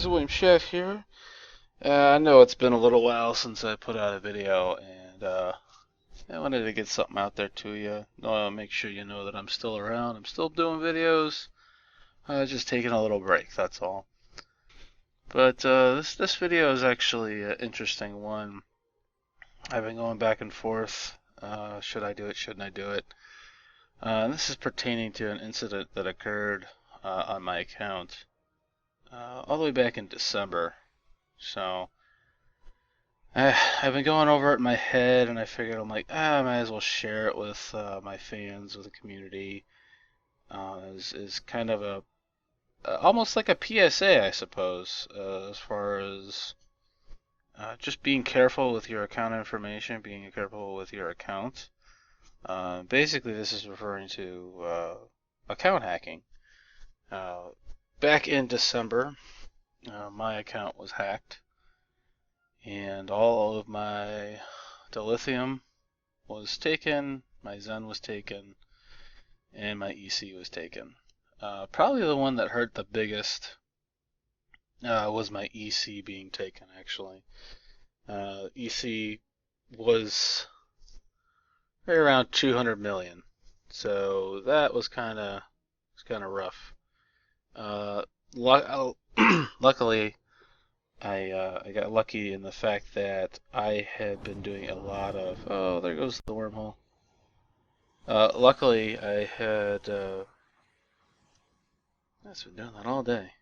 This is William Chef here. I know it's been a little while since I put out a video, and I wanted to get something out there to you. Make sure you know that I'm still around. I'm still doing videos. Just taking a little break, that's all. But this video is actually an interesting one. I've been going back and forth. Should I do it? Shouldn't I do it? This is pertaining to an incident that occurred on my account all the way back in December. So I've been going over it in my head, and I figured I might as well share it with my fans, with the community. Is kind of a almost like a PSA, I suppose, as far as just being careful with your account information, being careful with your account. Basically, this is referring to account hacking. Back in December, my account was hacked, and all of my dilithium was taken, my Zen was taken, and my EC was taken. Probably the one that hurt the biggest was my EC being taken, actually. EC was right around 200 million, so that was kind of rough. Luckily, I got lucky in the fact that I had been doing a lot of. Oh, there goes the wormhole. Luckily, I had. It's been doing that all day.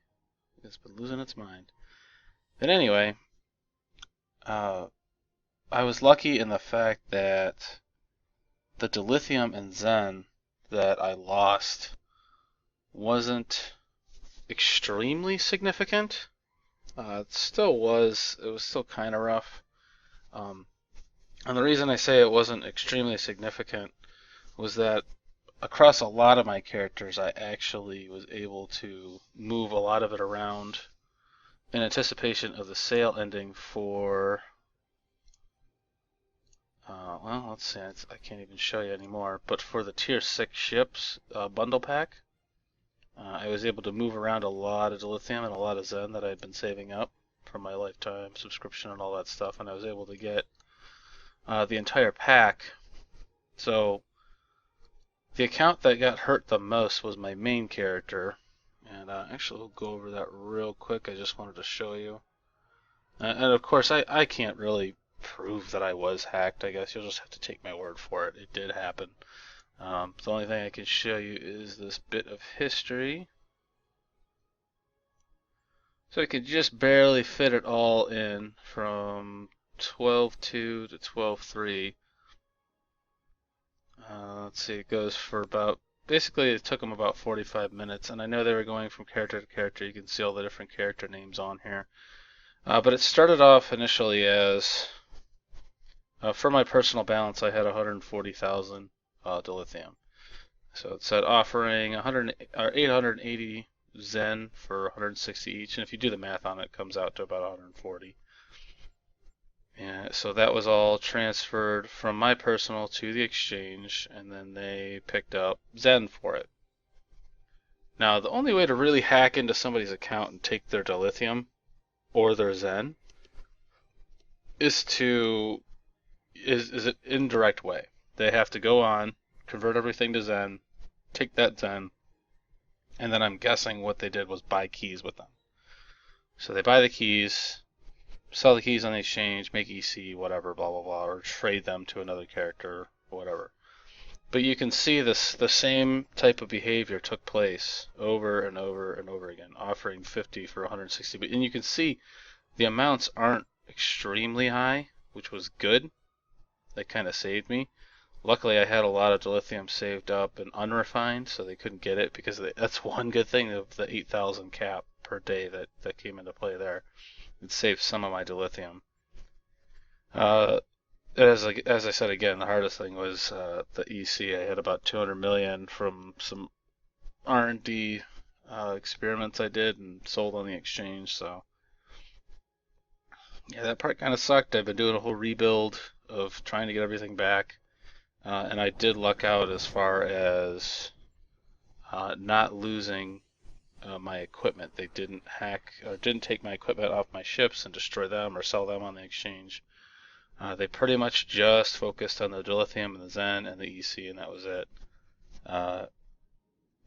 It's been losing its mind. But anyway, I was lucky in the fact that the dilithium and Zen that I lost wasn't extremely significant. It still was. It was still kind of rough. And the reason I say it wasn't extremely significant was that across a lot of my characters, I actually was able to move a lot of it around in anticipation of the sale ending for. Well, let's see. I can't even show you anymore. But for the Tier 6 ships bundle pack, I was able to move around a lot of dilithium and a lot of Zen that I had been saving up from my lifetime subscription and all that stuff, and I was able to get the entire pack. So the account that got hurt the most was my main character, and actually we'll go over that real quick. I just wanted to show you. And of course, I can't really prove that I was hacked. I guess you'll just have to take my word for it. It did happen. The only thing I can show you is this bit of history. So I could just barely fit it all in from 12.2 to 12.3. Let's see, it goes for about, basically it took them about 45 minutes, and I know they were going from character to character. You can see all the different character names on here. But it started off initially as, for my personal balance, I had 140,000 dilithium. So it said offering 880 Zen for 160 each, and if you do the math on it, it comes out to about 140. And so that was all transferred from my personal to the exchange, and then they picked up Zen for it. Now, the only way to really hack into somebody's account and take their dilithium or their Zen is an indirect way. They have to go on, convert everything to Zen, take that Zen, and then I'm guessing what they did was buy keys with them. So they buy the keys, sell the keys on the exchange, make EC, whatever, blah, blah, blah, or trade them to another character, whatever. But you can see the same type of behavior took place over and over and over again, offering 50 for 160. And you can see the amounts aren't extremely high, which was good. That kind of saved me. Luckily, I had a lot of dilithium saved up and unrefined, so they couldn't get it, because that's one good thing of the 8,000 cap per day that came into play there. It saved some of my dilithium. As I said again, the hardest thing was the EC. I had about 200 million from some R&D experiments I did and sold on the exchange, so yeah, that part kind of sucked. I've been doing a whole rebuild of trying to get everything back. And I did luck out as far as not losing my equipment. They didn't hack or didn't take my equipment off my ships and destroy them or sell them on the exchange. They pretty much just focused on the dilithium and the Zen and the EC, and that was it.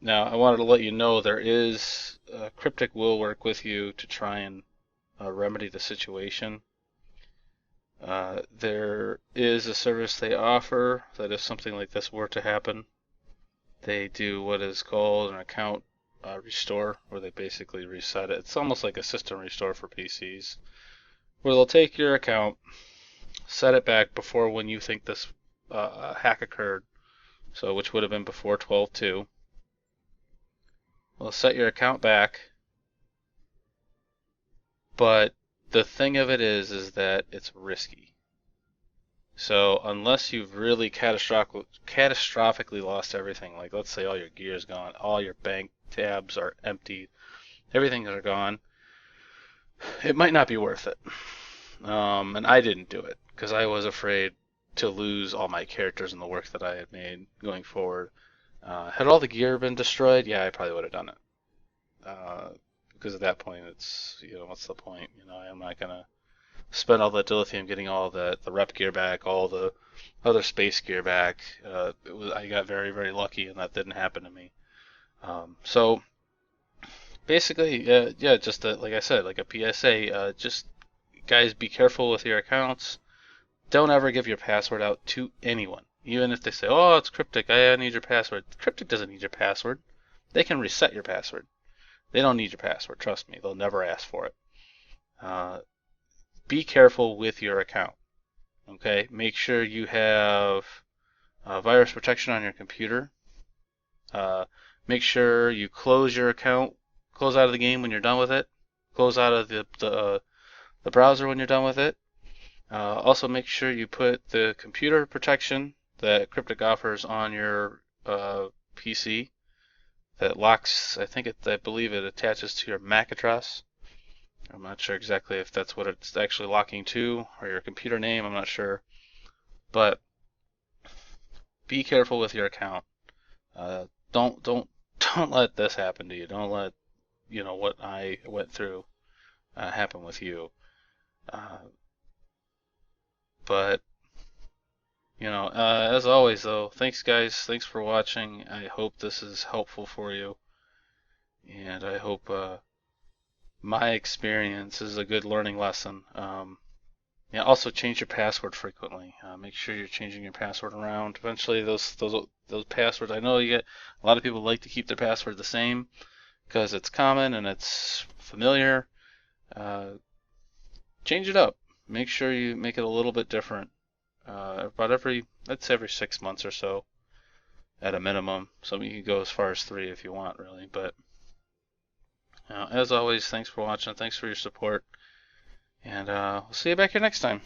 Now, I wanted to let you know there is Cryptic will work with you to try and remedy the situation. There is a service they offer that if something like this were to happen, they do what is called an account restore, where they basically reset it. It's almost like a system restore for PCs, where they'll take your account, set it back before when you think this hack occurred, so which would have been before 12.2. We'll set your account back, but the thing of it is that it's risky. So unless you've really catastrophically lost everything, like let's say all your gear is gone, all your bank tabs are empty, everything is gone, it might not be worth it. And I didn't do it because I was afraid to lose all my characters and the work that I had made going forward. Had all the gear been destroyed, yeah, I probably would have done it. Because at that point, it's, what's the point? I'm not gonna spend all the dilithium getting all the rep gear back, all the other space gear back. I got very, very lucky, and that didn't happen to me. So basically, yeah, just like I said, like a PSA, just guys, be careful with your accounts. Don't ever give your password out to anyone. Even if they say, oh, it's Cryptic, I need your password. Cryptic doesn't need your password. They can reset your password. They don't need your password, trust me. They'll never ask for it. Be careful with your account. Okay? Make sure you have virus protection on your computer. Make sure you close your account, close out of the game when you're done with it. Close out of the browser when you're done with it. Also, make sure you put the computer protection that Cryptic offers on your PC that locks. I believe it attaches to your MAC address. I'm not sure exactly if that's what it's actually locking to, or your computer name. I'm not sure, but be careful with your account. Don't let this happen to you. Don't let what I went through happen with you. But as always, though, thanks guys. Thanks for watching. I hope this is helpful for you, and I hope my experience is a good learning lesson. Yeah. Also, change your password frequently. Make sure you're changing your password around. Eventually, those passwords. I know you get a lot of people like to keep their password the same because it's common and it's familiar. Change it up. Make sure you make it a little bit different. About every 6 months or so, at a minimum. Some you can go as far as 3 if you want, really. But as always, thanks for watching. Thanks for your support. And we'll see you back here next time.